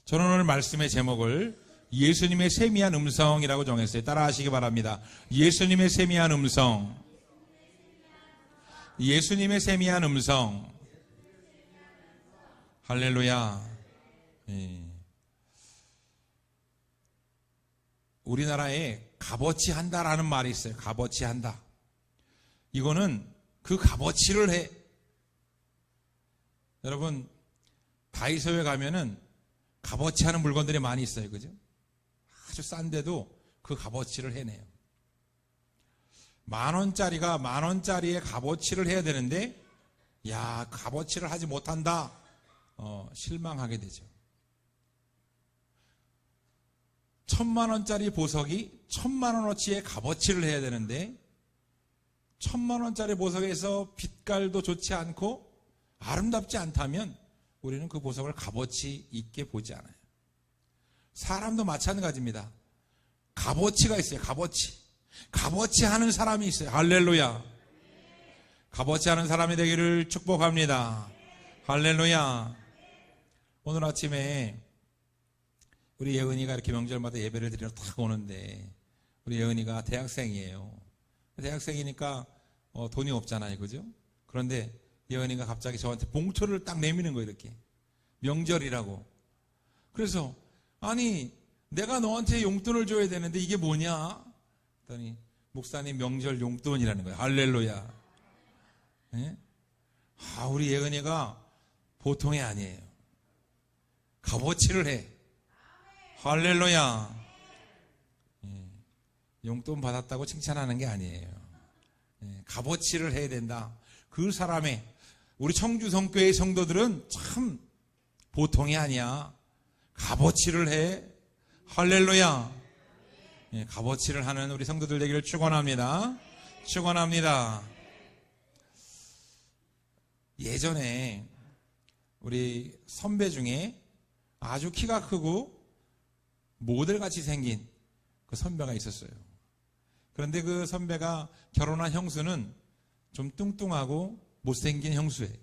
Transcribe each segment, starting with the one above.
저는 오늘 말씀의 제목을 예수님의 세미한 음성이라고 정했어요. 따라 하시기 바랍니다. 예수님의 세미한 음성. 예수님의 세미한 음성. 할렐루야. 우리나라에 값어치 한다라는 말이 있어요. 값어치 한다. 이거는 그 값어치를 해. 여러분, 다이소에 가면은 값어치 하는 물건들이 많이 있어요. 그죠? 아주 싼데도 그 값어치를 해내요. 10,000원짜리가 10,000원짜리의 값어치를 해야 되는데, 야, 값어치를 하지 못한다. 실망하게 되죠. 1,000,000원짜리 보석이 1,000,000원어치의 값어치를 해야 되는데 1,000,000원짜리 보석에서 빛깔도 좋지 않고 아름답지 않다면 우리는 그 보석을 값어치 있게 보지 않아요. 사람도 마찬가지입니다. 값어치가 있어요. 값어치. 값어치 하는 사람이 있어요. 할렐루야. 값어치 하는 사람이 되기를 축복합니다. 할렐루야. 오늘 아침에 우리 예은이가 이렇게 명절마다 예배를 드리러 탁 오는데, 우리 예은이가 대학생이에요. 대학생이니까 돈이 없잖아요. 그죠? 그런데 예은이가 갑자기 저한테 봉투를 딱 내미는 거예요. 이렇게. 명절이라고. 그래서 아니 내가 너한테 용돈을 줘야 되는데 이게 뭐냐? 그랬더니 목사님 명절 용돈이라는 거예요. 할렐루야. 네? 우리 예은이가 보통이 아니에요. 값어치를 해. 할렐루야. 용돈 받았다고 칭찬하는 게 아니에요. 값어치를 해야 된다. 그 사람의, 우리 청주성교회 성도들은 참 보통이 아니야. 값어치를 해. 할렐루야. 값어치를 하는 우리 성도들 되기를 축원합니다. 축원합니다. 예전에 우리 선배 중에 아주 키가 크고 모델같이 생긴 그 선배가 있었어요. 그런데 그 선배가 결혼한 형수는 좀 뚱뚱하고 못생긴 형수예요.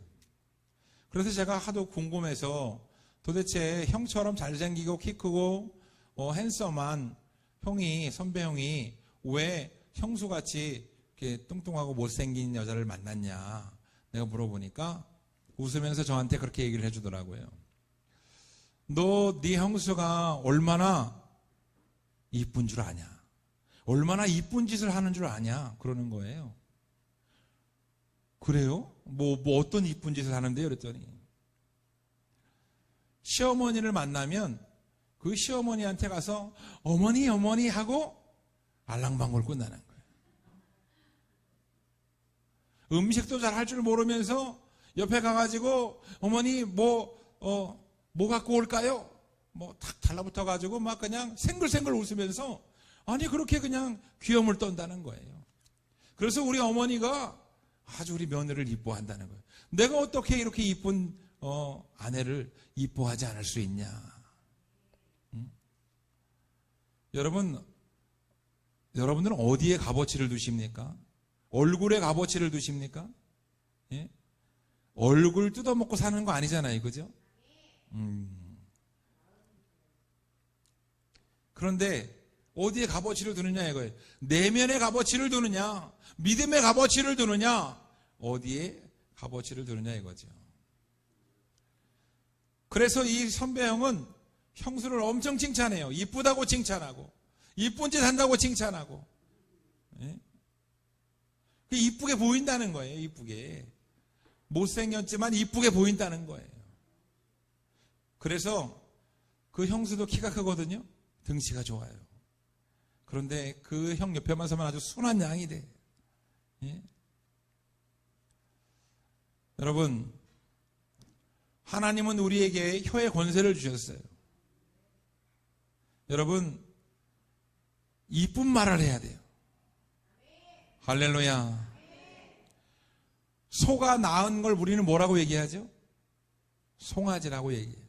그래서 제가 하도 궁금해서 도대체 형처럼 잘생기고 키 크고 핸섬한 형이, 선배 형이 왜 형수같이 이렇게 뚱뚱하고 못생긴 여자를 만났냐 내가 물어보니까 웃으면서 저한테 그렇게 얘기를 해주더라고요. 너 네 형수가 얼마나 이쁜 줄 아냐? 얼마나 이쁜 짓을 하는 줄 아냐? 그러는 거예요. 그래요? 뭐 어떤 이쁜 짓을 하는데요? 그랬더니 시어머니를 만나면 그 시어머니한테 가서 어머니 어머니 하고 알랑방울 끝나는 거예요. 음식도 잘 할 줄 모르면서 옆에 가가지고 어머니 뭐 갖고 올까요? 뭐 탁 달라붙어가지고 막 그냥 생글생글 웃으면서 아니 그렇게 그냥 귀염을 떤다는 거예요. 그래서 우리 어머니가 아주 우리 며느리를 이뻐한다는 거예요. 내가 어떻게 이렇게 이쁜 아내를 이뻐하지 않을 수 있냐? 응? 여러분들은 어디에 값어치를 두십니까? 얼굴에 값어치를 두십니까? 예? 얼굴 뜯어먹고 사는 거 아니잖아요. 그죠? 그런데 어디에 값어치를 두느냐 이거예요. 내면의 값어치를 두느냐, 믿음의 값어치를 두느냐, 어디에 값어치를 두느냐 이거죠. 그래서 이 선배 형은 형수를 엄청 칭찬해요. 이쁘다고 칭찬하고 이쁜 짓 한다고 칭찬하고. 예? 이쁘게 보인다는 거예요. 이쁘게. 못생겼지만 이쁘게 보인다는 거예요. 그래서 그 형수도 키가 크거든요. 등치가 좋아요. 그런데 그 형 옆에만 서면 아주 순한 양이 돼. 예? 여러분, 하나님은 우리에게 혀의 권세를 주셨어요. 여러분, 이쁜 말을 해야 돼요. 할렐루야. 소가 낳은 걸 우리는 뭐라고 얘기하죠? 송아지라고 얘기해요.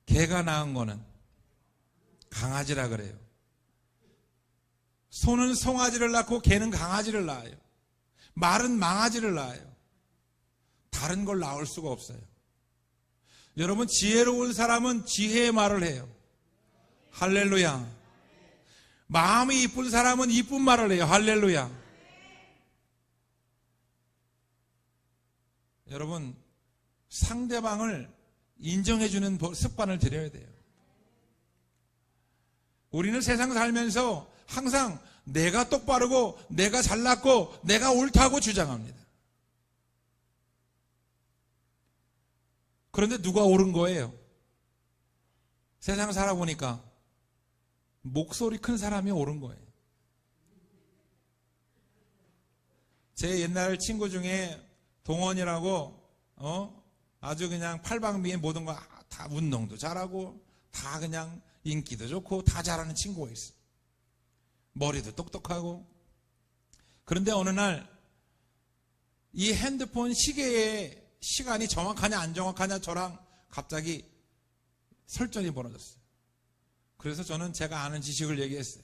개가 낳은 거는 강아지라 그래요. 소는 송아지를 낳고 개는 강아지를 낳아요. 말은 망아지를 낳아요. 다른 걸 낳을 수가 없어요. 여러분, 지혜로운 사람은 지혜의 말을 해요. 할렐루야. 마음이 이쁜 사람은 이쁜 말을 해요. 할렐루야. 여러분, 상대방을 인정해주는 습관을 들여야 돼요. 우리는 세상 살면서 항상 내가 똑바르고 내가 잘났고 내가 옳다고 주장합니다. 그런데 누가 옳은 거예요? 세상 살아보니까 목소리 큰 사람이 옳은 거예요. 제 옛날 친구 중에 동원이라고 아주 그냥 팔방미인 모든 거 다 운동도 잘하고 다 그냥 인기도 좋고 다 잘하는 친구가 있어. 머리도 똑똑하고. 그런데 어느 날 이 핸드폰 시계의 시간이 정확하냐 안 정확하냐 저랑 갑자기 설전이 벌어졌어요. 그래서 저는 제가 아는 지식을 얘기했어요.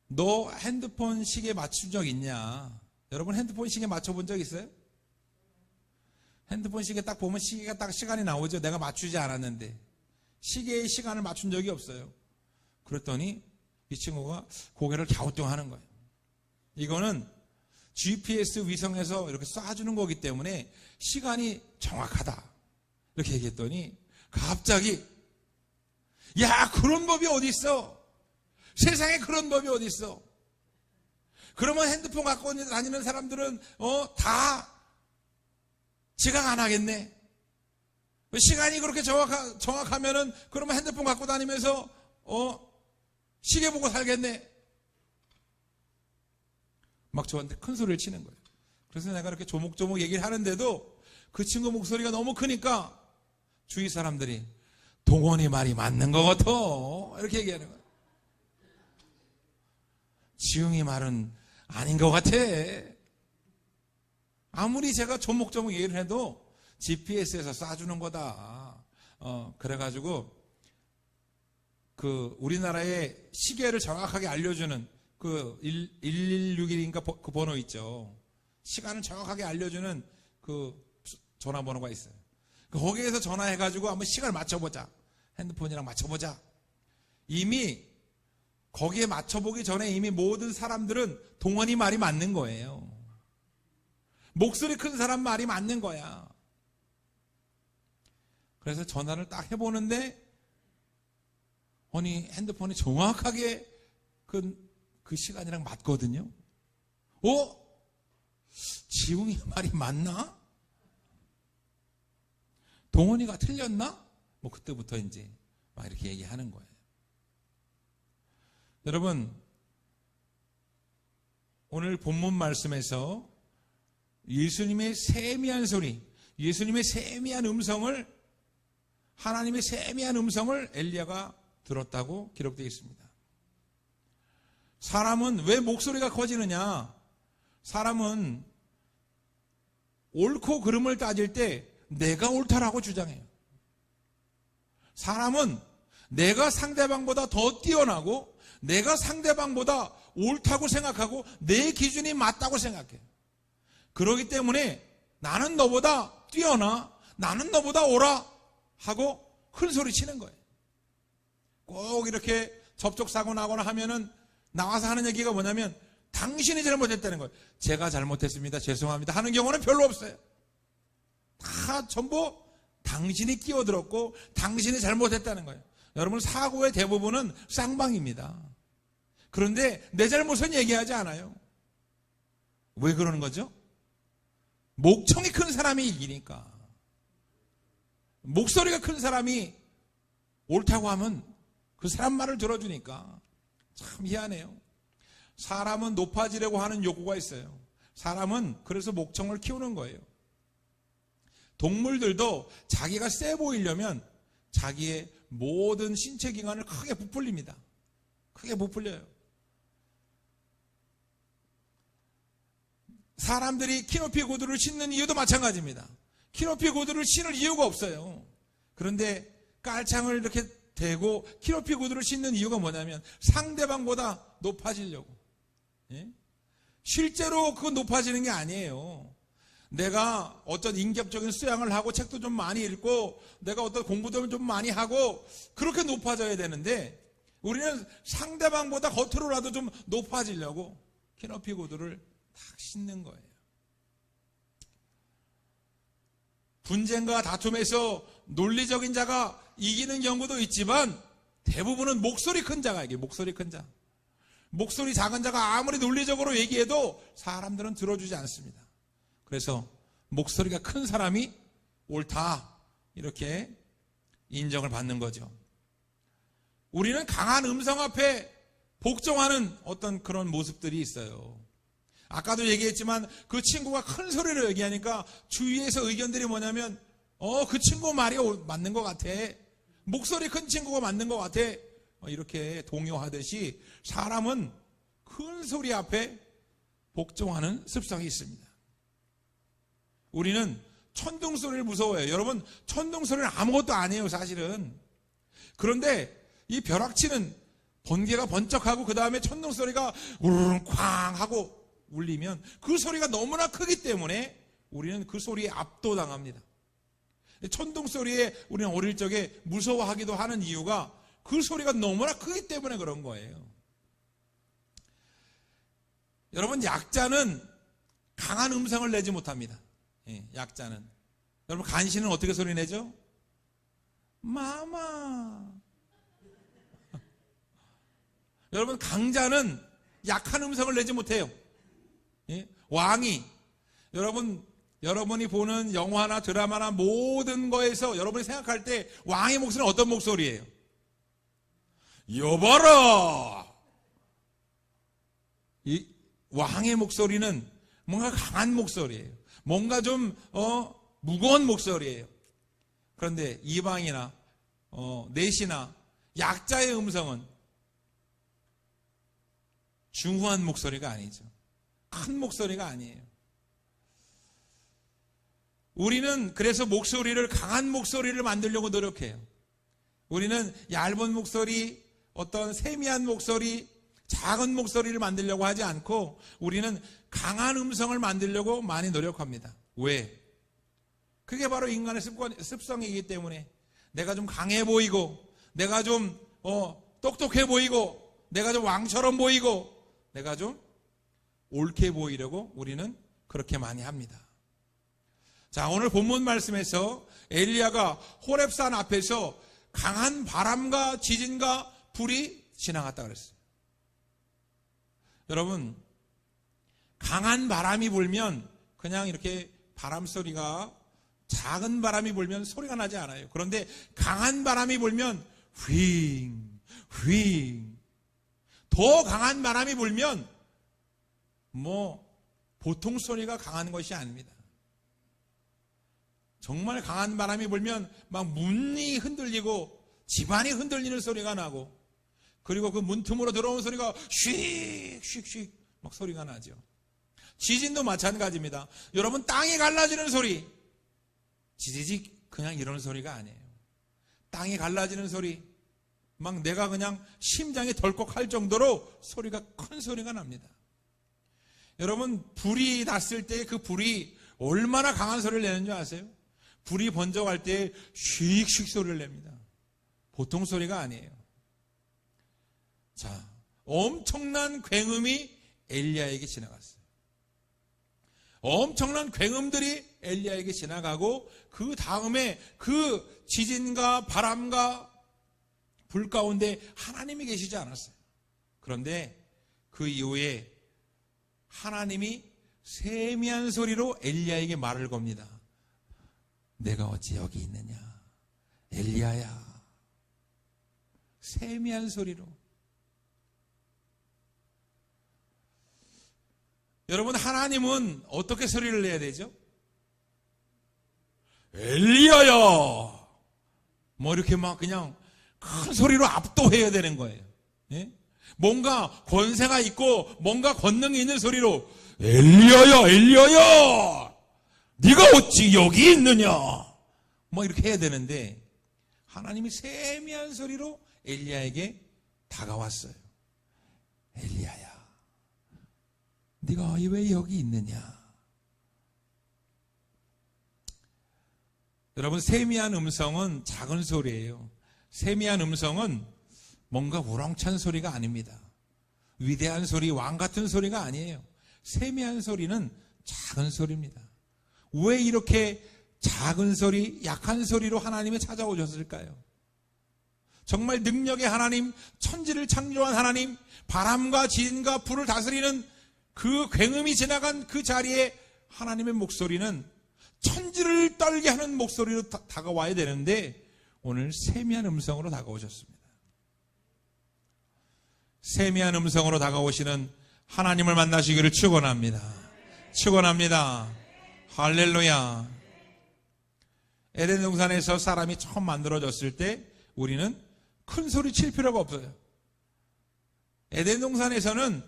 너 핸드폰 시계 맞춘 적 있냐? 여러분 핸드폰 시계 맞춰본 적 있어요? 핸드폰 시계 딱 보면 시계가 딱 시간이 나오죠. 내가 맞추지 않았는데 시계의 시간을 맞춘 적이 없어요. 그랬더니 이 친구가 고개를 갸우뚱하는 거예요. 이거는 GPS 위성에서 이렇게 쏴주는 거기 때문에 시간이 정확하다 이렇게 얘기했더니 갑자기 야, 그런 법이 어디 있어? 세상에 그런 법이 어디 있어? 그러면 핸드폰 갖고 다니는 사람들은 다 지각 안 하겠네. 시간이 그렇게 정확하면은 그러면 핸드폰 갖고 다니면서 시계 보고 살겠네. 막 저한테 큰 소리를 치는 거예요. 그래서 내가 이렇게 조목조목 얘기를 하는데도 그 친구 목소리가 너무 크니까 주위 사람들이 동원이 말이 맞는 것 같아 이렇게 얘기하는 거예요. 지웅이 말은 아닌 것 같아. 아무리 제가 조목조목 얘기를 해도 GPS에서 쏴주는 거다. 그래가지고 그 우리나라의 시계를 정확하게 알려주는 그 1161인가 그 번호 있죠. 시간을 정확하게 알려주는 그 전화번호가 있어요. 거기에서 전화해가지고 한번 시간을 맞춰보자. 핸드폰이랑 맞춰보자. 이미 거기에 맞춰보기 전에 이미 모든 사람들은 동원이 말이 맞는 거예요. 목소리 큰 사람 말이 맞는 거야. 그래서 전화를 딱 해보는데 아니 핸드폰이 정확하게 그 시간이랑 맞거든요. 지웅이 말이 맞나? 동원이가 틀렸나? 뭐 그때부터 이제 막 이렇게 얘기하는 거예요. 여러분, 오늘 본문 말씀에서 예수님의 세미한 소리, 예수님의 세미한 음성을, 하나님의 세미한 음성을 엘리야가 들었다고 기록되어 있습니다. 사람은 왜 목소리가 커지느냐? 사람은 옳고 그름을 따질 때 내가 옳다라고 주장해요. 사람은 내가 상대방보다 더 뛰어나고 내가 상대방보다 옳다고 생각하고 내 기준이 맞다고 생각해요. 그렇기 때문에 나는 너보다 뛰어나, 나는 너보다 옳아 하고 큰 소리 치는 거예요. 꼭 이렇게 접촉사고 나거나 하면은 나와서 하는 얘기가 뭐냐면 당신이 잘못했다는 거예요. 제가 잘못했습니다. 죄송합니다. 하는 경우는 별로 없어요. 다 전부 당신이 끼어들었고 당신이 잘못했다는 거예요. 여러분, 사고의 대부분은 쌍방입니다. 그런데 내 잘못은 얘기하지 않아요. 왜 그러는 거죠? 목청이 큰 사람이 이기니까. 목소리가 큰 사람이 옳다고 하면 그 사람 말을 들어주니까. 참 희한해요. 사람은 높아지려고 하는 욕구가 있어요. 사람은 그래서 목청을 키우는 거예요. 동물들도 자기가 세 보이려면 자기의 모든 신체 기관을 크게 부풀립니다. 크게 부풀려요. 사람들이 키높이 구두를 신는 이유도 마찬가지입니다. 키높이 구두를 신을 이유가 없어요. 그런데 깔창을 이렇게 대고 키높이 구두를 신는 이유가 뭐냐면 상대방보다 높아지려고. 예? 실제로 그건 높아지는 게 아니에요. 내가 어떤 인격적인 수양을 하고 책도 좀 많이 읽고 내가 어떤 공부도 좀 많이 하고 그렇게 높아져야 되는데 우리는 상대방보다 겉으로라도 좀 높아지려고 키높이 구두를 탁 신는 거예요. 분쟁과 다툼에서 논리적인 자가 이기는 경우도 있지만 대부분은 목소리 큰 자가 이게 목소리 큰 자. 목소리 작은 자가 아무리 논리적으로 얘기해도 사람들은 들어주지 않습니다. 그래서 목소리가 큰 사람이 옳다 이렇게 인정을 받는 거죠. 우리는 강한 음성 앞에 복종하는 어떤 그런 모습들이 있어요. 아까도 얘기했지만 그 친구가 큰 소리로 얘기하니까 주위에서 의견들이 뭐냐면 그 친구 말이 맞는 것 같아. 목소리 큰 친구가 맞는 것 같아. 이렇게 동요하듯이 사람은 큰 소리 앞에 복종하는 습성이 있습니다. 우리는 천둥 소리를 무서워해요. 여러분, 천둥 소리는 아무것도 아니에요, 사실은. 그런데 이 벼락치는 번개가 번쩍하고 그 다음에 천둥 소리가 우르릉 쾅 하고 울리면 그 소리가 너무나 크기 때문에 우리는 그 소리에 압도당합니다. 천둥 소리에 우리는 어릴 적에 무서워하기도 하는 이유가 그 소리가 너무나 크기 때문에 그런 거예요. 여러분, 약자는 강한 음성을 내지 못합니다. 약자는. 여러분, 간신은 어떻게 소리 내죠? 마마. 여러분, 강자는 약한 음성을 내지 못해요. 왕이 여러분이 보는 영화나 드라마나 모든 거에서 여러분이 생각할 때 왕의 목소리는 어떤 목소리예요? 여봐라! 이 왕의 목소리는 뭔가 강한 목소리예요. 뭔가 좀 무거운 목소리예요. 그런데 이방이나 넷이나 약자의 음성은 중후한 목소리가 아니죠. 큰 목소리가 아니에요. 우리는 그래서 목소리를 강한 목소리를 만들려고 노력해요. 우리는 얇은 목소리, 어떤 세미한 목소리, 작은 목소리를 만들려고 하지 않고 우리는 강한 음성을 만들려고 많이 노력합니다. 왜? 그게 바로 인간의 습성이기 때문에 내가 좀 강해 보이고 내가 좀 똑똑해 보이고 내가 좀 왕처럼 보이고 내가 좀 옳게 보이려고 우리는 그렇게 많이 합니다. 자, 오늘 본문 말씀에서 엘리야가 호렙산 앞에서 강한 바람과 지진과 불이 지나갔다 그랬어요. 여러분, 강한 바람이 불면 그냥 이렇게 바람 소리가 작은 바람이 불면 소리가 나지 않아요. 그런데 강한 바람이 불면 휘잉 휘잉 더 강한 바람이 불면 보통 소리가 강한 것이 아닙니다. 정말 강한 바람이 불면 막 문이 흔들리고 집안이 흔들리는 소리가 나고 그리고 그 문틈으로 들어오는 소리가 슉슉슉 막 소리가 나죠. 지진도 마찬가지입니다. 여러분, 땅이 갈라지는 소리 지지직 그냥 이런 소리가 아니에요. 땅이 갈라지는 소리 막 내가 그냥 심장이 덜컥할 정도로 소리가 큰 소리가 납니다. 여러분, 불이 났을 때 그 불이 얼마나 강한 소리를 내는 줄 아세요? 불이 번쩍할 때 슉슉 소리를 냅니다. 보통 소리가 아니에요. 자, 엄청난 굉음이 엘리야에게 지나갔어요. 엄청난 굉음들이 엘리야에게 지나가고 그 다음에 그 지진과 바람과 불 가운데 하나님이 계시지 않았어요. 그런데 그 이후에 하나님이 세미한 소리로 엘리야에게 말을 겁니다. 내가 어찌 여기 있느냐? 엘리야야. 세미한 소리로. 여러분, 하나님은 어떻게 소리를 내야 되죠? 엘리야야. 이렇게 막 그냥 큰 소리로 압도해야 되는 거예요. 예? 뭔가 권세가 있고 뭔가 권능이 있는 소리로 엘리야야, 엘리야야. 네가 어찌 여기 있느냐? 이렇게 해야 되는데 하나님이 세미한 소리로 엘리야에게 다가왔어요. 엘리야야, 네가 왜 여기 있느냐? 여러분, 세미한 음성은 작은 소리예요. 세미한 음성은 뭔가 우렁찬 소리가 아닙니다. 위대한 소리, 왕 같은 소리가 아니에요. 세미한 소리는 작은 소리입니다. 왜 이렇게 작은 소리, 약한 소리로 하나님이 찾아오셨을까요? 정말 능력의 하나님, 천지를 창조한 하나님, 바람과 진과 불을 다스리는 그 굉음이 지나간 그 자리에 하나님의 목소리는 천지를 떨게 하는 목소리로 다가와야 되는데 오늘 세미한 음성으로 다가오셨습니다. 세미한 음성으로 다가오시는 하나님을 만나시기를 축원합니다. 축원합니다. 할렐루야. 에덴 동산에서 사람이 처음 만들어졌을 때 우리는 큰 소리 칠 필요가 없어요. 에덴 동산에서는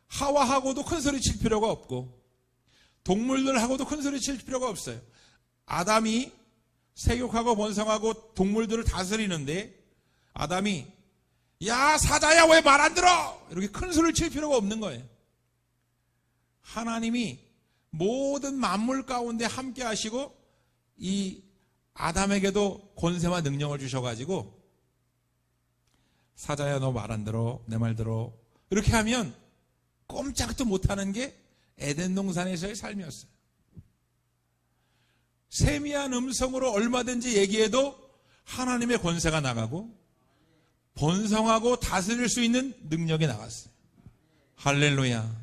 하와하고도 큰 소리 칠 필요가 없고 동물들하고도 큰 소리 칠 필요가 없어요. 아담이 세욕하고 번성하고 동물들을 다스리는데 아담이 야 사자야 왜 말 안 들어? 이렇게 큰 소리를 칠 필요가 없는 거예요. 하나님이 모든 만물 가운데 함께 하시고 이 아담에게도 권세와 능력을 주셔가지고 사자야 너 말 안 들어? 내 말 들어? 이렇게 하면 꼼짝도 못하는 게 에덴 동산에서의 삶이었어요. 세미한 음성으로 얼마든지 얘기해도 하나님의 권세가 나가고 번성하고 다스릴 수 있는 능력이 나갔어요. 할렐루야.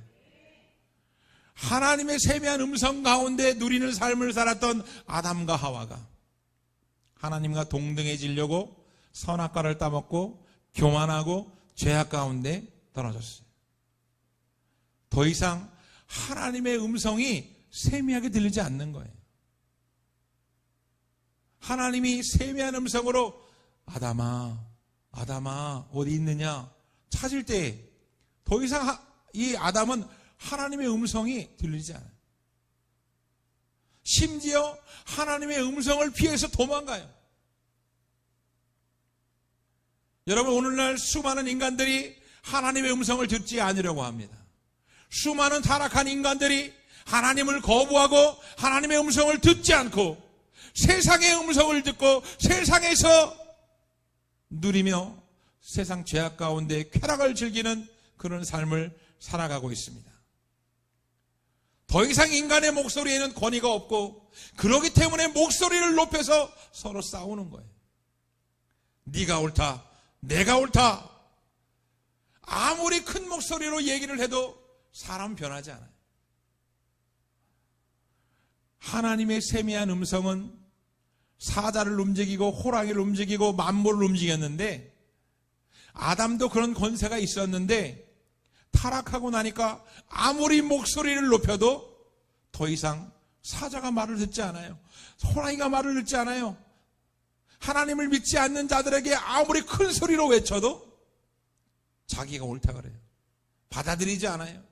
하나님의 세미한 음성 가운데 누리는 삶을 살았던 아담과 하와가 하나님과 동등해지려고 선악과를 따먹고 교만하고 죄악 가운데 떨어졌어요. 더 이상 하나님의 음성이 세미하게 들리지 않는 거예요. 하나님이 세미한 음성으로 아담아, 아담아 어디 있느냐 찾을 때 더 이상 이 아담은 하나님의 음성이 들리지 않아요. 심지어 하나님의 음성을 피해서 도망가요. 여러분, 오늘날 수많은 인간들이 하나님의 음성을 듣지 않으려고 합니다. 수많은 타락한 인간들이 하나님을 거부하고 하나님의 음성을 듣지 않고 세상의 음성을 듣고 세상에서 누리며 세상 죄악 가운데 쾌락을 즐기는 그런 삶을 살아가고 있습니다. 더 이상 인간의 목소리에는 권위가 없고 그러기 때문에 목소리를 높여서 서로 싸우는 거예요. 네가 옳다, 내가 옳다. 아무리 큰 목소리로 얘기를 해도 사람 변하지 않아요. 하나님의 세미한 음성은 사자를 움직이고 호랑이를 움직이고 만물을 움직였는데 아담도 그런 권세가 있었는데 타락하고 나니까 아무리 목소리를 높여도 더 이상 사자가 말을 듣지 않아요. 호랑이가 말을 듣지 않아요. 하나님을 믿지 않는 자들에게 아무리 큰 소리로 외쳐도 자기가 옳다 그래요. 받아들이지 않아요.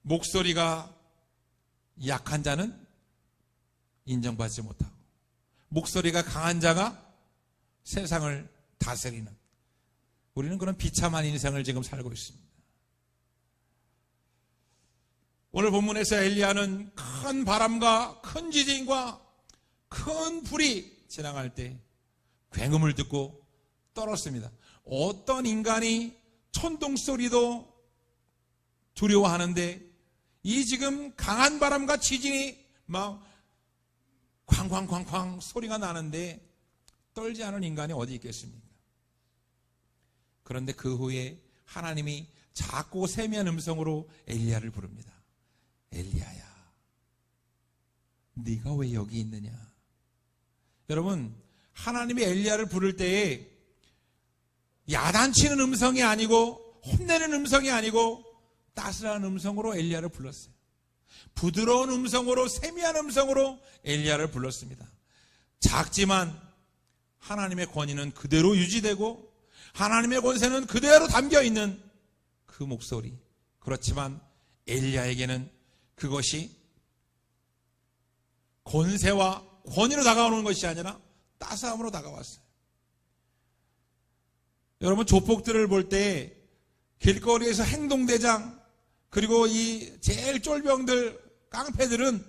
목소리가 약한 자는 인정받지 못하고 목소리가 강한 자가 세상을 다스리는 우리는 그런 비참한 인생을 지금 살고 있습니다. 오늘 본문에서 엘리야는 큰 바람과 큰 지진과 큰 불이 지나갈 때 굉음을 듣고 떨었습니다. 어떤 인간이 천둥 소리도 두려워하는데 이 지금 강한 바람과 지진이 막 쾅쾅쾅쾅 소리가 나는데 떨지 않은 인간이 어디 있겠습니까? 그런데 그 후에 하나님이 작고 세미한 음성으로 엘리야를 부릅니다. 엘리야야, 네가 왜 여기 있느냐? 여러분, 하나님이 엘리야를 부를 때에 야단치는 음성이 아니고 혼내는 음성이 아니고 따스한 음성으로 엘리야를 불렀어요. 부드러운 음성으로 세미한 음성으로 엘리야를 불렀습니다. 작지만 하나님의 권위는 그대로 유지되고 하나님의 권세는 그대로 담겨있는 그 목소리. 그렇지만 엘리야에게는 그것이 권세와 권위로 다가오는 것이 아니라 따스함으로 다가왔어요. 여러분, 조폭들을 볼 때 길거리에서 행동대장 그리고 이 제일 쫄병들 깡패들은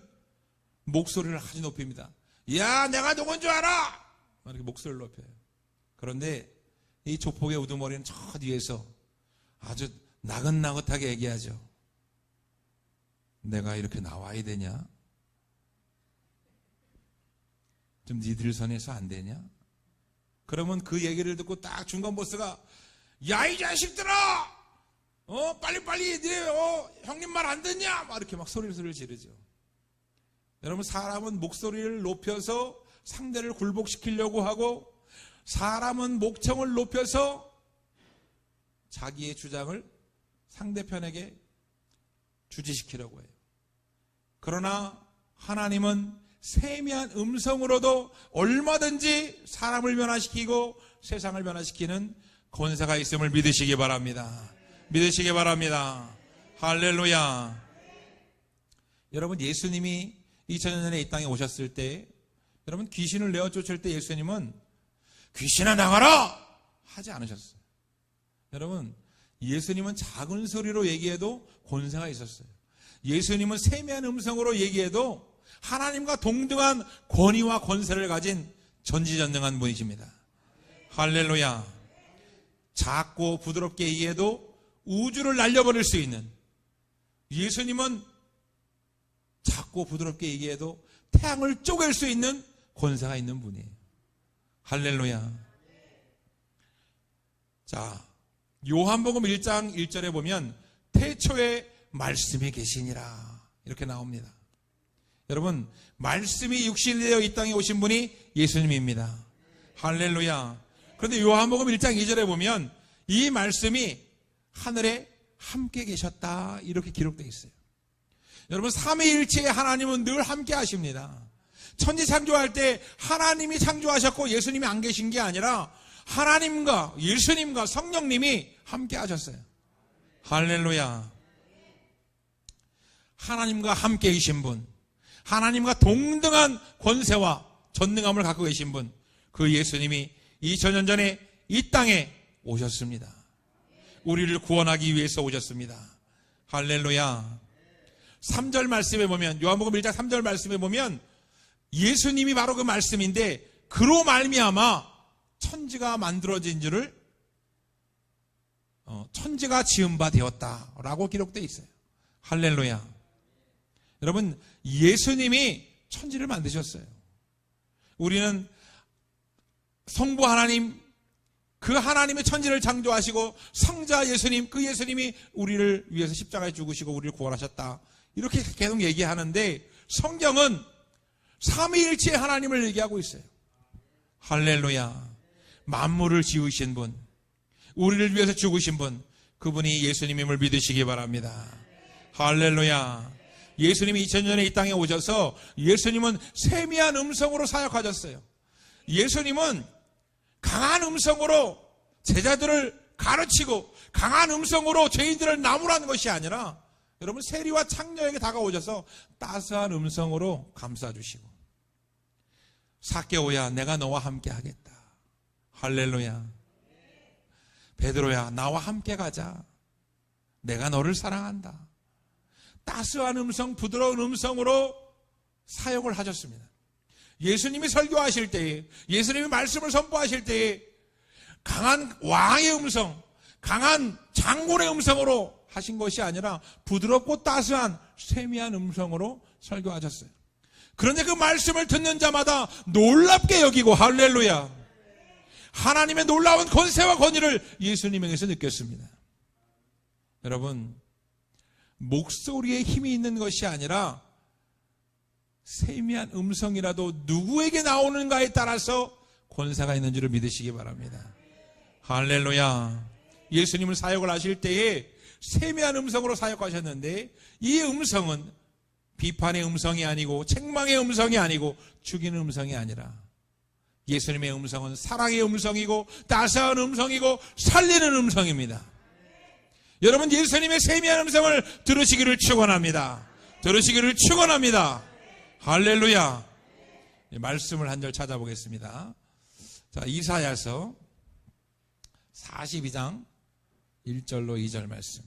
목소리를 아주 높입니다. 야, 내가 누군 줄 알아? 이렇게 목소리를 높여요. 그런데 이 조폭의 우두머리는 저 뒤에서 아주 나긋나긋하게 얘기하죠. 내가 이렇게 나와야 되냐? 좀 니들 선에서 안 되냐? 그러면 그 얘기를 듣고 딱 중간 보스가 야, 이 자식들아! 빨리빨리 형님 말 안 듣냐? 막 이렇게 막 소리를 지르죠. 여러분, 사람은 목소리를 높여서 상대를 굴복시키려고 하고, 사람은 목청을 높여서 자기의 주장을 상대편에게 주지시키려고 해요. 그러나 하나님은 세미한 음성으로도 얼마든지 사람을 변화시키고 세상을 변화시키는 권세가 있음을 믿으시기 바랍니다. 믿으시기 바랍니다. 할렐루야. 여러분, 예수님이 2000년 전에 이 땅에 오셨을 때, 여러분, 귀신을 내어 쫓을 때 예수님은 귀신아 나가라! 하지 않으셨어요. 여러분, 예수님은 작은 소리로 얘기해도 권세가 있었어요. 예수님은 세미한 음성으로 얘기해도 하나님과 동등한 권위와 권세를 가진 전지전능한 분이십니다. 할렐루야. 작고 부드럽게 얘기해도 우주를 날려버릴 수 있는, 예수님은 작고 부드럽게 얘기해도 태양을 쪼갤 수 있는 권세가 있는 분이에요. 할렐루야. 자, 요한복음 1장 1절에 보면 태초에 말씀이 계시니라 이렇게 나옵니다. 여러분, 말씀이 육신이 되어 이 땅에 오신 분이 예수님입니다. 할렐루야. 그런데 요한복음 1장 2절에 보면 이 말씀이 하늘에 함께 계셨다 이렇게 기록되어 있어요. 여러분, 삼위일체의 하나님은 늘 함께 하십니다. 천지 창조할 때 하나님이 창조하셨고 예수님이 안 계신 게 아니라 하나님과 예수님과 성령님이 함께 하셨어요. 할렐루야. 하나님과 함께 계신 분, 하나님과 동등한 권세와 전능함을 갖고 계신 분, 그 예수님이 2000년 전에 이 땅에 오셨습니다. 우리를 구원하기 위해서 오셨습니다. 할렐루야. 3절 말씀에 보면, 요한복음 1장 3절 말씀에 보면 예수님이 바로 그 말씀인데, 그로 말미암아 천지가 만들어진 줄을 천지가 지은 바 되었다라고 기록되어 있어요. 할렐루야. 여러분, 예수님이 천지를 만드셨어요. 우리는 성부 하나님, 그 하나님의 천지를 창조하시고 성자 예수님, 그 예수님이 우리를 위해서 십자가에 죽으시고 우리를 구원하셨다 이렇게 계속 얘기하는데, 성경은 삼위일체의 하나님을 얘기하고 있어요. 할렐루야. 만물을 지으신 분, 우리를 위해서 죽으신 분, 그분이 예수님임을 믿으시기 바랍니다. 할렐루야. 예수님이 2000년 전에 이 땅에 오셔서 예수님은 세미한 음성으로 사역하셨어요. 예수님은 강한 음성으로 제자들을 가르치고 강한 음성으로 죄인들을 나무라는 것이 아니라, 여러분, 세리와 창녀에게 다가오셔서 따스한 음성으로 감싸주시고, 삭개오야 내가 너와 함께 하겠다. 할렐루야. 베드로야 나와 함께 가자. 내가 너를 사랑한다. 따스한 음성, 부드러운 음성으로 사역을 하셨습니다. 예수님이 설교하실 때에, 예수님이 말씀을 선포하실 때에 강한 왕의 음성, 강한 장군의 음성으로 하신 것이 아니라 부드럽고 따스한 세미한 음성으로 설교하셨어요. 그런데 그 말씀을 듣는 자마다 놀랍게 여기고, 할렐루야, 하나님의 놀라운 권세와 권위를 예수님에게서 느꼈습니다. 여러분, 목소리에 힘이 있는 것이 아니라 세미한 음성이라도 누구에게 나오는가에 따라서 권세가 있는 줄을 믿으시기 바랍니다. 할렐루야. 예수님을 사역을 하실 때에 세미한 음성으로 사역하셨는데, 이 음성은 비판의 음성이 아니고 책망의 음성이 아니고 죽이는 음성이 아니라, 예수님의 음성은 사랑의 음성이고 따스한 음성이고 살리는 음성입니다. 여러분, 예수님의 세미한 음성을 들으시기를 축원합니다. 들으시기를 축원합니다. 할렐루야. 말씀을 한 절 찾아보겠습니다. 자, 이사야서 42장 1절로 2절 말씀.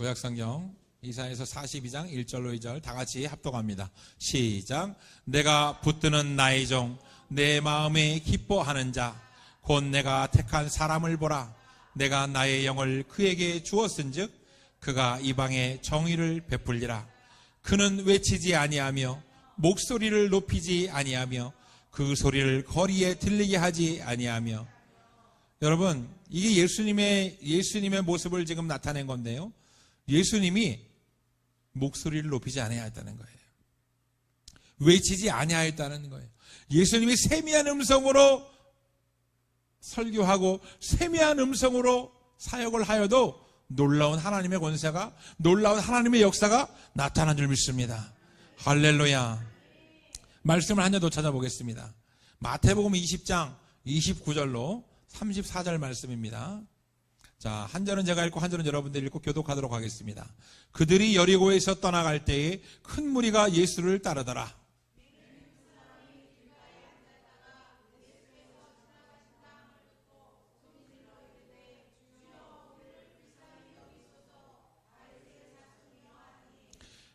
구약성경 이사야서 42장 1절로 2절 다 같이 합독합니다. 시작. 내가 붙드는 나의 종 내 마음에 기뻐하는 자 곧 내가 택한 사람을 보라. 내가 나의 영을 그에게 주었은즉 그가 이방에 정의를 베풀리라. 그는 외치지 아니하며 목소리를 높이지 아니하며 그 소리를 거리에 들리게 하지 아니하며. 여러분, 이게 예수님의 모습을 지금 나타낸 건데요. 예수님이 목소리를 높이지 아니하였다는 거예요. 외치지 아니하였다는 거예요. 예수님이 세미한 음성으로 설교하고 세미한 음성으로 사역을 하여도 놀라운 하나님의 권세가, 놀라운 하나님의 역사가 나타난 줄 믿습니다. 할렐루야. 말씀을 한 절 더 찾아보겠습니다. 마태복음 20장 29절로 34절 말씀입니다. 자, 한 절은 제가 읽고 한 절은 여러분들이 읽고 교독하도록 하겠습니다. 그들이 여리고에서 떠나갈 때에 큰 무리가 예수를 따르더라.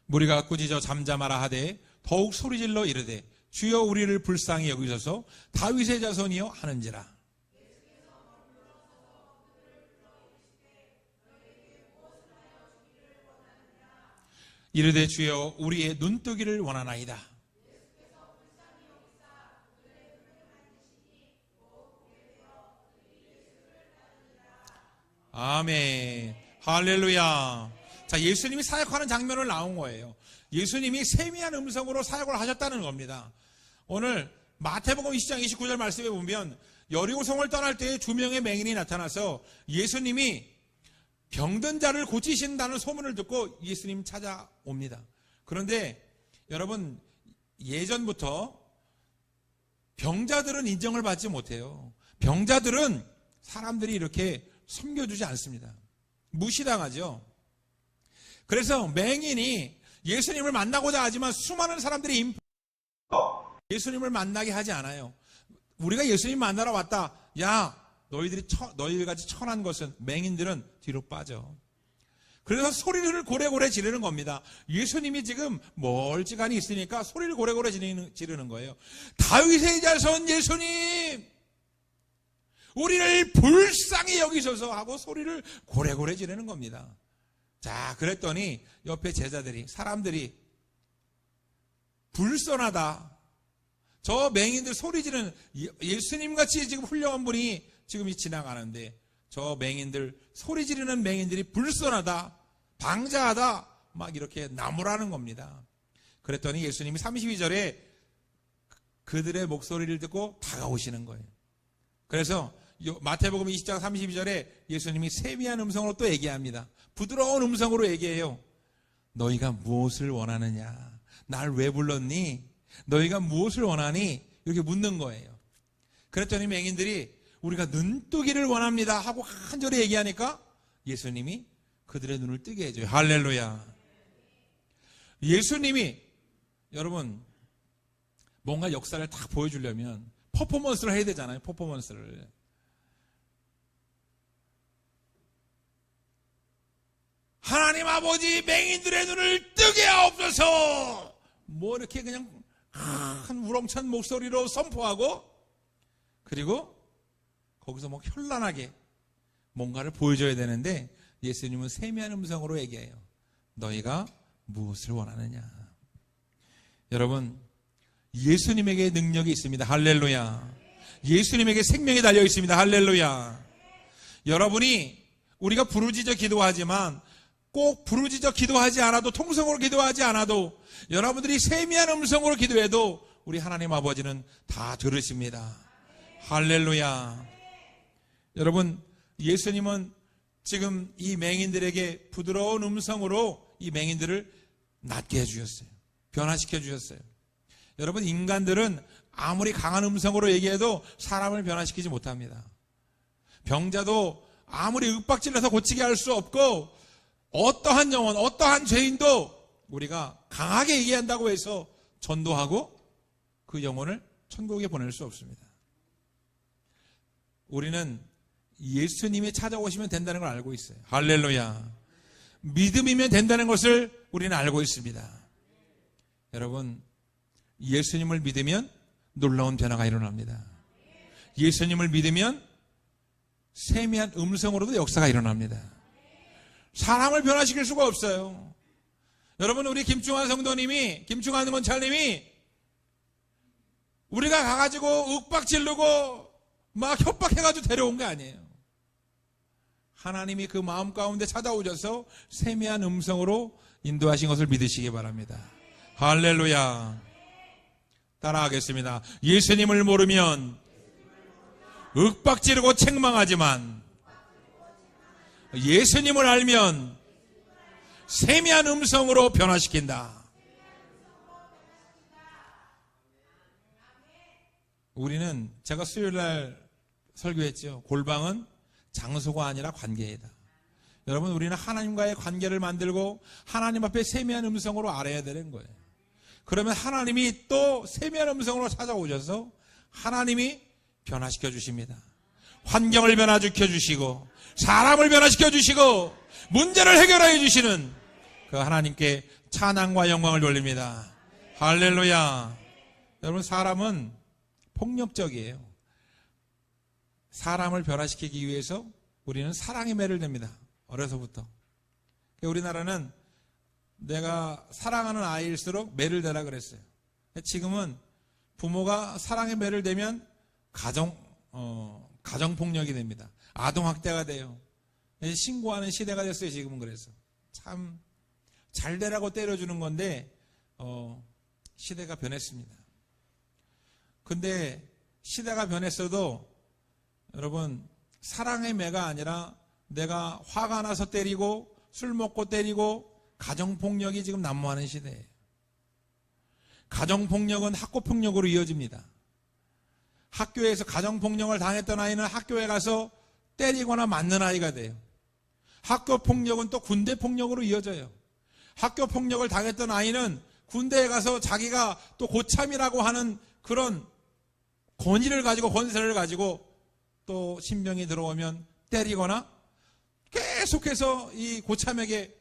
무리가 꾸짖어 잠잠하라 하되 더욱 소리질러 이르되 주여 우리를 불쌍히 여기소서 다윗의 자손이여 하는지라. 이르되 주여 우리의 눈뜨기를 원하나이다. 아멘. 할렐루야. 자, 예수님이 사역하는 장면을 나온 거예요. 예수님이 세미한 음성으로 사역을 하셨다는 겁니다. 오늘 마태복음 20장 29절 말씀에 보면 여리고성을 떠날 때에 두 명의 맹인이 나타나서 예수님이 병든 자를 고치신다는 소문을 듣고 예수님 찾아옵니다. 그런데 여러분, 예전부터 병자들은 인정을 받지 못해요. 병자들은 사람들이 이렇게 섬겨주지 않습니다. 무시당하죠. 그래서 맹인이 예수님을 만나고자 하지만 수많은 사람들이 예수님을 만나게 하지 않아요. 우리가 예수님 만나러 왔다. 야, 너희들같이 천한 것은, 맹인들은 뒤로 빠져. 그래서 소리를 고래고래 지르는 겁니다. 예수님이 지금 멀지간히 있으니까 소리를 고래고래 지르는 거예요. 다윗의 자손 예수님, 우리를 불쌍히 여기소서 하고 소리를 고래고래 지르는 겁니다. 자, 그랬더니 옆에 제자들이, 사람들이 불선하다. 저 맹인들 소리 지르는, 예수님같이 지금 훌륭한 분이 지금 지나가는데 저 맹인들, 소리 지르는 맹인들이 불선하다, 방자하다, 막 이렇게 나무라는 겁니다. 그랬더니 예수님이 32절에 그들의 목소리를 듣고 다가오시는 거예요. 그래서 마태복음 20장 32절에 예수님이 세미한 음성으로 또 얘기합니다. 부드러운 음성으로 얘기해요. 너희가 무엇을 원하느냐? 날 왜 불렀니? 너희가 무엇을 원하니? 이렇게 묻는 거예요. 그랬더니 맹인들이 우리가 눈뜨기를 원합니다 하고 한 절에 얘기하니까 예수님이 그들의 눈을 뜨게 해줘요. 할렐루야. 예수님이, 여러분, 뭔가 역사를 딱 보여주려면 퍼포먼스를 해야 되잖아요. 퍼포먼스를. 하나님 아버지, 맹인들의 눈을 뜨게 하옵소서. 뭐 이렇게 그냥 큰 우렁찬 목소리로 선포하고, 그리고 거기서 뭐 현란하게 뭔가를 보여줘야 되는데 예수님은 세미한 음성으로 얘기해요. 너희가 무엇을 원하느냐? 여러분, 예수님에게 능력이 있습니다. 할렐루야. 예수님에게 생명이 달려 있습니다. 할렐루야. 여러분이, 우리가 부르짖어 기도하지만 꼭 부르짖어 기도하지 않아도, 통성으로 기도하지 않아도, 여러분들이 세미한 음성으로 기도해도 우리 하나님 아버지는 다 들으십니다. 할렐루야. 여러분, 예수님은 지금 이 맹인들에게 부드러운 음성으로 이 맹인들을 낫게 해주셨어요. 변화시켜 주셨어요. 여러분, 인간들은 아무리 강한 음성으로 얘기해도 사람을 변화시키지 못합니다. 병자도 아무리 윽박질러서 고치게 할 수 없고, 어떠한 영혼, 어떠한 죄인도 우리가 강하게 얘기한다고 해서 전도하고 그 영혼을 천국에 보낼 수 없습니다. 우리는 예수님이 찾아오시면 된다는 걸 알고 있어요. 할렐루야. 믿음이면 된다는 것을 우리는 알고 있습니다. 여러분, 예수님을 믿으면 놀라운 변화가 일어납니다. 예수님을 믿으면 세미한 음성으로도 역사가 일어납니다. 사람을 변화시킬 수가 없어요. 여러분, 우리 김충환 성도님이, 김충환 권찰님이 우리가 가가지고 윽박 지르고 막 협박해가지고 데려온 게 아니에요. 하나님이 그 마음 가운데 찾아오셔서 세미한 음성으로 인도하신 것을 믿으시기 바랍니다. 할렐루야. 따라하겠습니다. 예수님을 모르면 윽박지르고 책망하지만 예수님을 알면 세미한 음성으로 변화시킨다. 우리는, 제가 수요일날 설교했죠. 골방은 장소가 아니라 관계이다. 여러분, 우리는 하나님과의 관계를 만들고 하나님 앞에 세미한 음성으로 알아야 되는 거예요. 그러면 하나님이 또 세미한 음성으로 찾아오셔서 하나님이 변화시켜 주십니다. 환경을 변화시켜 주시고 사람을 변화시켜 주시고 문제를 해결해 주시는 그 하나님께 찬양과 영광을 돌립니다. 할렐루야. 여러분, 사람은 폭력적이에요. 사람을 변화시키기 위해서 우리는 사랑의 매를 냅니다. 어려서부터. 우리나라는 내가 사랑하는 아이일수록 매를 대라 그랬어요. 지금은 부모가 사랑의 매를 대면 가정폭력이 됩니다. 아동학대가 돼요. 신고하는 시대가 됐어요. 지금은. 그래서 참 잘 되라고 때려주는 건데 시대가 변했습니다. 근데 시대가 변했어도 여러분, 사랑의 매가 아니라 내가 화가 나서 때리고 술 먹고 때리고 가정폭력이 지금 난무하는 시대예요. 가정폭력은 학교폭력으로 이어집니다. 학교에서 가정폭력을 당했던 아이는 학교에 가서 때리거나 맞는 아이가 돼요. 학교폭력은 또 군대폭력으로 이어져요. 학교폭력을 당했던 아이는 군대에 가서 자기가 또 고참이라고 하는 그런 권위를 가지고, 권세를 가지고 또 신병이 들어오면 때리거나 계속해서 이 고참에게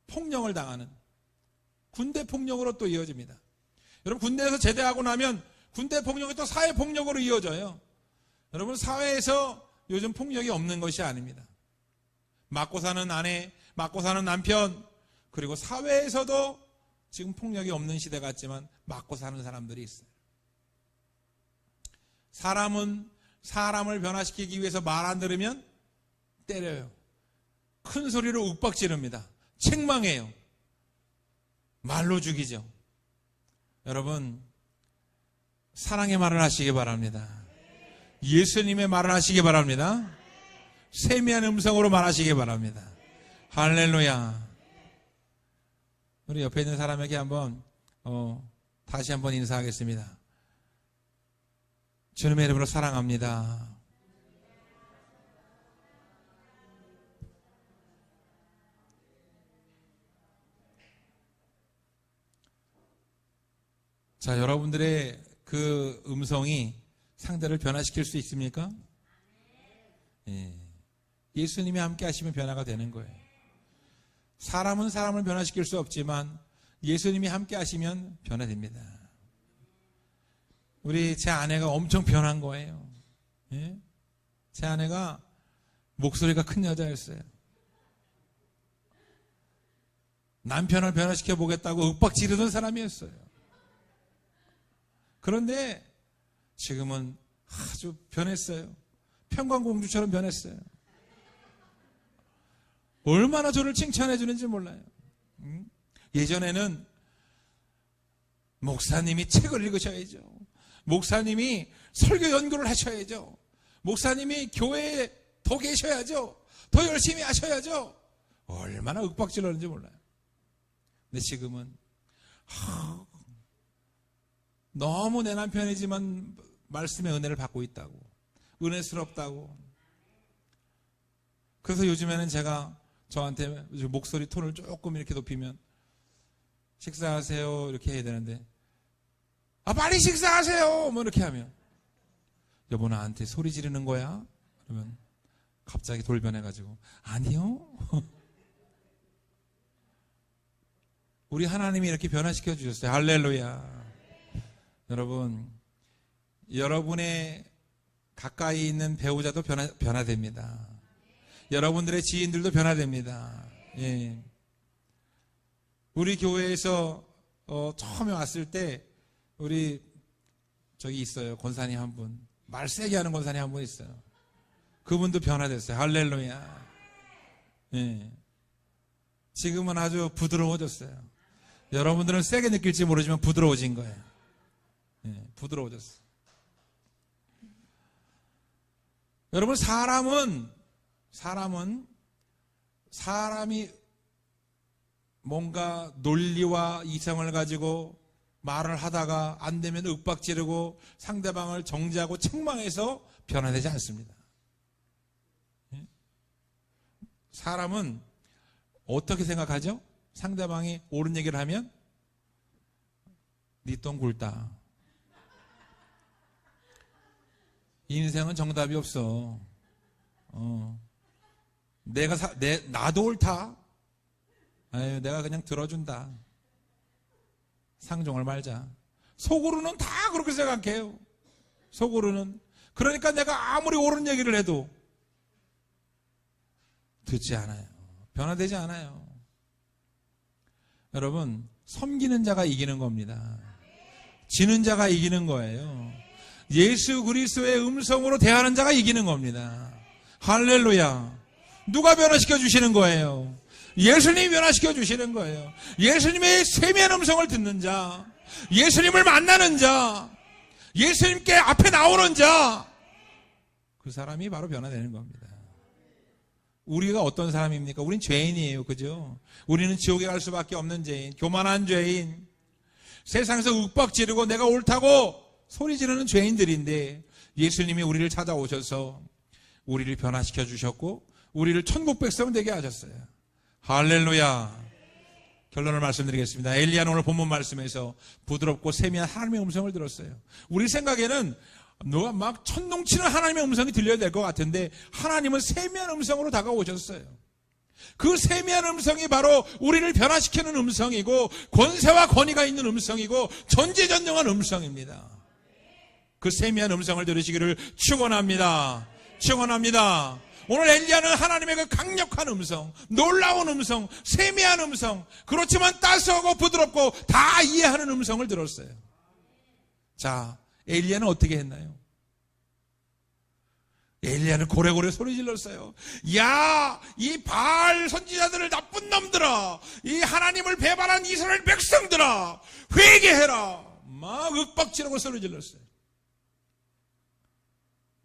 폭력을 당하는 군대 폭력으로 또 이어집니다. 여러분, 군대에서 제대하고 나면 군대 폭력이 또 사회 폭력으로 이어져요. 여러분, 사회에서 요즘 폭력이 없는 것이 아닙니다. 맞고 사는 아내, 맞고 사는 남편, 그리고 사회에서도 지금 폭력이 없는 시대 같지만 맞고 사는 사람들이 있어요. 사람은 사람을 변화시키기 위해서 말 안 들으면 때려요. 큰 소리로 윽박지릅니다. 책망해요. 말로 죽이죠. 여러분, 사랑의 말을 하시기 바랍니다. 예수님의 말을 하시기 바랍니다. 세미한 음성으로 말하시기 바랍니다. 할렐루야. 우리 옆에 있는 사람에게 한번 다시 한번 인사하겠습니다. 주님의 이름으로 사랑합니다. 자, 여러분들의 그 음성이 상대를 변화시킬 수 있습니까? 예. 예수님이 함께 하시면 변화가 되는 거예요. 사람은 사람을 변화시킬 수 없지만 예수님이 함께 하시면 변화됩니다. 제 아내가 엄청 변한 거예요. 예? 제 아내가 목소리가 큰 여자였어요. 남편을 변화시켜 보겠다고 윽박 지르던 사람이었어요. 그런데 지금은 아주 변했어요. 평강공주처럼 변했어요. 얼마나 저를 칭찬해 주는지 몰라요. 예전에는 목사님이 책을 읽으셔야죠. 목사님이 설교 연구를 하셔야죠. 목사님이 교회에 더 계셔야죠. 더 열심히 하셔야죠. 얼마나 윽박질렀는지 몰라요. 근데 지금은 너무 내 남편이지만 말씀의 은혜를 받고 있다고, 은혜스럽다고. 그래서 요즘에는 제가 저한테 목소리 톤을 조금 이렇게 높이면 식사하세요 이렇게 해야 되는데, 빨리 식사하세요 뭐 이렇게 하면, 여보 나한테 소리 지르는 거야? 그러면 갑자기 돌변해가지고 아니요. 우리 하나님이 이렇게 변화시켜 주셨어요. 할렐루야. 여러분, 여러분의 가까이 있는 배우자도 변화됩니다. 여러분들의 지인들도 변화됩니다. 예. 우리 교회에서 처음에 왔을 때 우리 저기 있어요. 권사님 한 분. 말 세게 하는 권사님 한 분 있어요. 그분도 변화됐어요. 할렐루야. 예. 지금은 아주 부드러워졌어요. 여러분들은 세게 느낄지 모르지만 부드러워진 거예요. 예, 부드러워졌어요. 여러분, 사람이 뭔가 논리와 이성을 가지고 말을 하다가 안 되면 윽박지르고 상대방을 정죄하고 책망해서 변화되지 않습니다. 사람은 어떻게 생각하죠? 상대방이 옳은 얘기를 하면 네 똥 굴다. 인생은 정답이 없어. 나도 옳다. 아유, 내가 그냥 들어준다. 상종을 말자. 속으로는 다 그렇게 생각해요. 속으로는. 그러니까 내가 아무리 옳은 얘기를 해도 듣지 않아요. 변화되지 않아요. 여러분, 섬기는 자가 이기는 겁니다. 지는 자가 이기는 거예요. 예수 그리스도의 음성으로 대하는 자가 이기는 겁니다. 할렐루야. 누가 변화시켜 주시는 거예요? 예수님이 변화시켜 주시는 거예요. 예수님의 세미한 음성을 듣는 자, 예수님을 만나는 자, 예수님께 앞에 나오는 자, 그 사람이 바로 변화되는 겁니다. 우리가 어떤 사람입니까? 우린 죄인이에요. 그죠? 우리는 지옥에 갈 수밖에 없는 죄인, 교만한 죄인, 세상에서 윽박지르고 내가 옳다고 소리 지르는 죄인들인데 예수님이 우리를 찾아오셔서 우리를 변화시켜 주셨고 우리를 천국 백성 되게 하셨어요. 할렐루야. 결론을 말씀드리겠습니다. 엘리야는 오늘 본문 말씀에서 부드럽고 세미한 하나님의 음성을 들었어요. 우리 생각에는 누가 막 천둥치는 하나님의 음성이 들려야 될 것 같은데 하나님은 세미한 음성으로 다가오셨어요. 그 세미한 음성이 바로 우리를 변화시키는 음성이고 권세와 권위가 있는 음성이고 전지전능한 음성입니다. 그 세미한 음성을 들으시기를 축원합니다. 축원합니다. 오늘 엘리야는 하나님의 그 강력한 음성, 놀라운 음성, 세미한 음성, 그렇지만 따스하고 부드럽고 다 이해하는 음성을 들었어요. 자, 엘리야는 어떻게 했나요? 엘리야는 고래고래 소리 질렀어요. 야, 이 바알 선지자들을 나쁜 놈들아, 이 하나님을 배반한 이스라엘 백성들아, 회개해라. 막 윽박지르고 소리 질렀어요.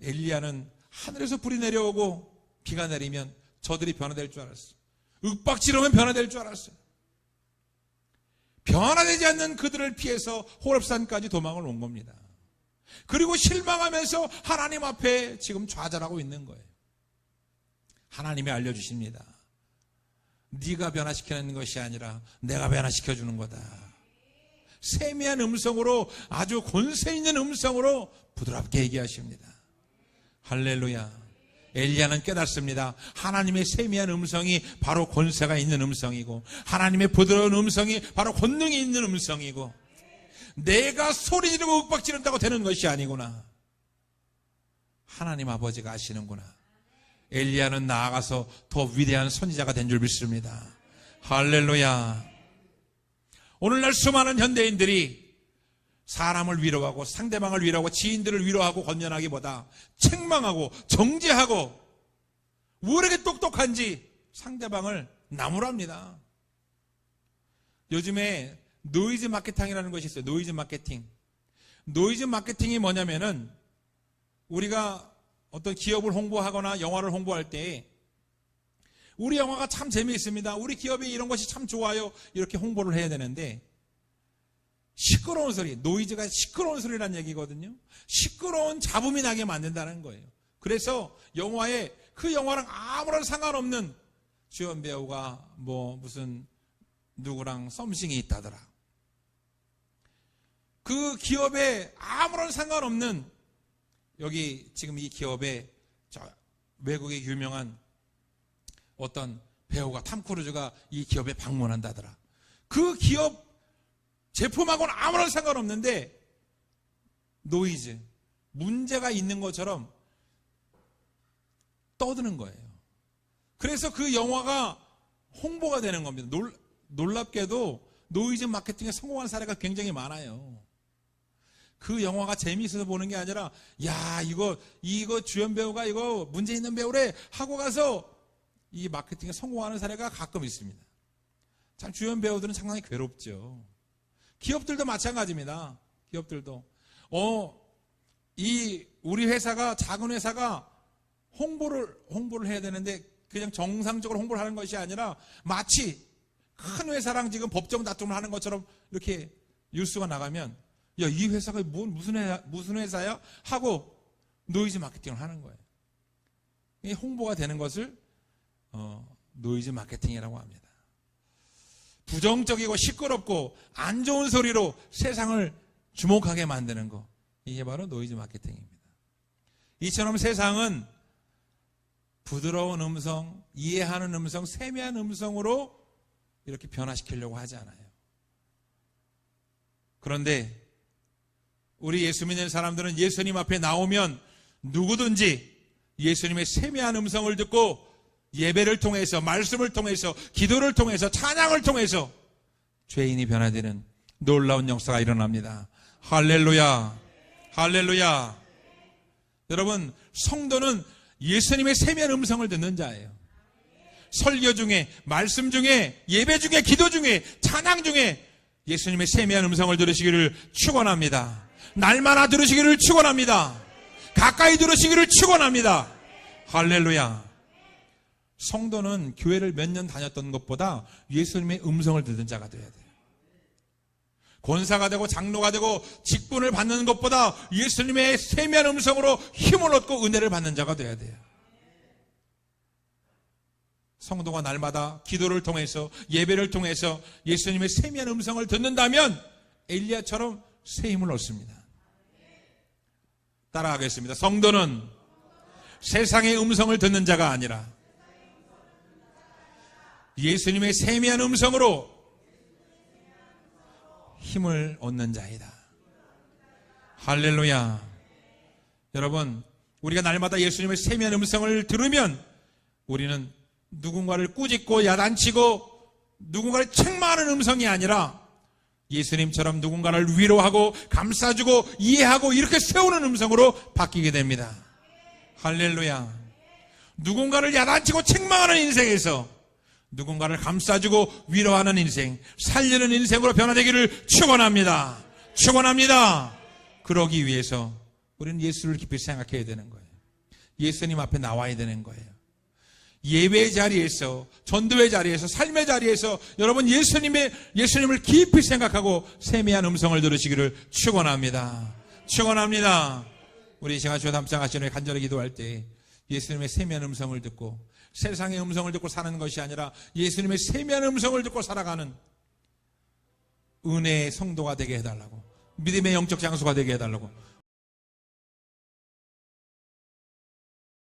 엘리야는 하늘에서 불이 내려오고 비가 내리면 저들이 변화될 줄 알았어요. 윽박지르면 변화될 줄 알았어요. 변화되지 않는 그들을 피해서 호렙산까지 도망을 온 겁니다. 그리고 실망하면서 하나님 앞에 지금 좌절하고 있는 거예요. 하나님이 알려주십니다. 네가 변화시키는 것이 아니라 내가 변화시켜주는 거다. 세미한 음성으로, 아주 권세 있는 음성으로 부드럽게 얘기하십니다. 할렐루야. 엘리야는 깨닫습니다. 하나님의 세미한 음성이 바로 권세가 있는 음성이고 하나님의 부드러운 음성이 바로 권능이 있는 음성이고 내가 소리 지르고 윽박 지른다고 되는 것이 아니구나. 하나님 아버지가 아시는구나. 엘리야는 나아가서 더 위대한 선지자가 된 줄 믿습니다. 할렐루야. 오늘날 수많은 현대인들이 사람을 위로하고 상대방을 위로하고 지인들을 위로하고 권면하기보다 책망하고 정죄하고 왜 이렇게 똑똑한지 상대방을 나무랍니다. 요즘에 노이즈 마케팅이라는 것이 있어요. 노이즈 마케팅. 노이즈 마케팅이 뭐냐면은 우리가 어떤 기업을 홍보하거나 영화를 홍보할 때 우리 영화가 참 재미있습니다. 우리 기업이 이런 것이 참 좋아요. 이렇게 홍보를 해야 되는데 시끄러운 소리, 노이즈가 시끄러운 소리라는 얘기거든요. 시끄러운 잡음이 나게 만든다는 거예요. 그래서 영화에 그 영화랑 아무런 상관없는 주연 배우가 뭐 무슨 누구랑 썸씽이 있다더라. 그 기업에 아무런 상관없는 여기 지금 이 기업에 외국의 유명한 어떤 배우가 탐 크루즈가 이 기업에 방문한다더라. 그 기업 제품하고는 아무런 상관없는데 노이즈, 문제가 있는 것처럼 떠드는 거예요. 그래서 그 영화가 홍보가 되는 겁니다. 놀랍게도 노이즈 마케팅에 성공한 사례가 굉장히 많아요. 그 영화가 재미있어서 보는 게 아니라, 야, 이거 주연 배우가 이거 문제 있는 배우래 하고 가서 이 마케팅에 성공하는 사례가 가끔 있습니다. 참 주연 배우들은 상당히 괴롭죠. 기업들도 마찬가지입니다. 기업들도. 우리 회사가, 작은 회사가 홍보를 해야 되는데 그냥 정상적으로 홍보를 하는 것이 아니라 마치 큰 회사랑 지금 법정 다툼을 하는 것처럼 이렇게 뉴스가 나가면, 야, 이 회사가 무슨 회사야? 하고 노이즈 마케팅을 하는 거예요. 이 홍보가 되는 것을 노이즈 마케팅이라고 합니다. 부정적이고 시끄럽고 안 좋은 소리로 세상을 주목하게 만드는 거, 이게 바로 노이즈 마케팅입니다. 이처럼 세상은 부드러운 음성, 이해하는 음성, 세미한 음성으로 이렇게 변화시키려고 하지 않아요. 그런데 우리 예수 믿는 사람들은 예수님 앞에 나오면 누구든지 예수님의 세미한 음성을 듣고 예배를 통해서, 말씀을 통해서, 기도를 통해서, 찬양을 통해서 죄인이 변화되는 놀라운 역사가 일어납니다. 할렐루야, 할렐루야. 여러분, 성도는 예수님의 세미한 음성을 듣는 자예요. 설교 중에, 말씀 중에, 예배 중에, 기도 중에, 찬양 중에 예수님의 세미한 음성을 들으시기를 축원합니다. 날마다 들으시기를 축원합니다. 가까이 들으시기를 축원합니다. 할렐루야. 성도는 교회를 몇 년 다녔던 것보다 예수님의 음성을 듣는 자가 되어야 돼요. 권사가 되고 장로가 되고 직분을 받는 것보다 예수님의 세미한 음성으로 힘을 얻고 은혜를 받는 자가 되어야 돼요. 성도가 날마다 기도를 통해서, 예배를 통해서 예수님의 세미한 음성을 듣는다면 엘리야처럼 새 힘을 얻습니다. 따라하겠습니다. 성도는 세상의 음성을 듣는 자가 아니라 예수님의 세미한 음성으로 힘을 얻는 자이다. 할렐루야. 여러분, 우리가 날마다 예수님의 세미한 음성을 들으면 우리는 누군가를 꾸짖고 야단치고 누군가를 책망하는 음성이 아니라 예수님처럼 누군가를 위로하고 감싸주고 이해하고 이렇게 세우는 음성으로 바뀌게 됩니다. 할렐루야. 누군가를 야단치고 책망하는 인생에서 누군가를 감싸주고 위로하는 인생, 살리는 인생으로 변화되기를 축원합니다. 축원합니다. 그러기 위해서 우리는 예수를 깊이 생각해야 되는 거예요. 예수님 앞에 나와야 되는 거예요. 예배의 자리에서, 전도의 자리에서, 삶의 자리에서 여러분 예수님을 깊이 생각하고 세미한 음성을 들으시기를 축원합니다. 축원합니다. 우리 제가 주 담장하시는 간절히 기도할 때 예수님의 세미한 음성을 듣고 세상의 음성을 듣고 사는 것이 아니라 예수님의 세미한 음성을 듣고 살아가는 은혜의 성도가 되게 해달라고, 믿음의 영적 장소가 되게 해달라고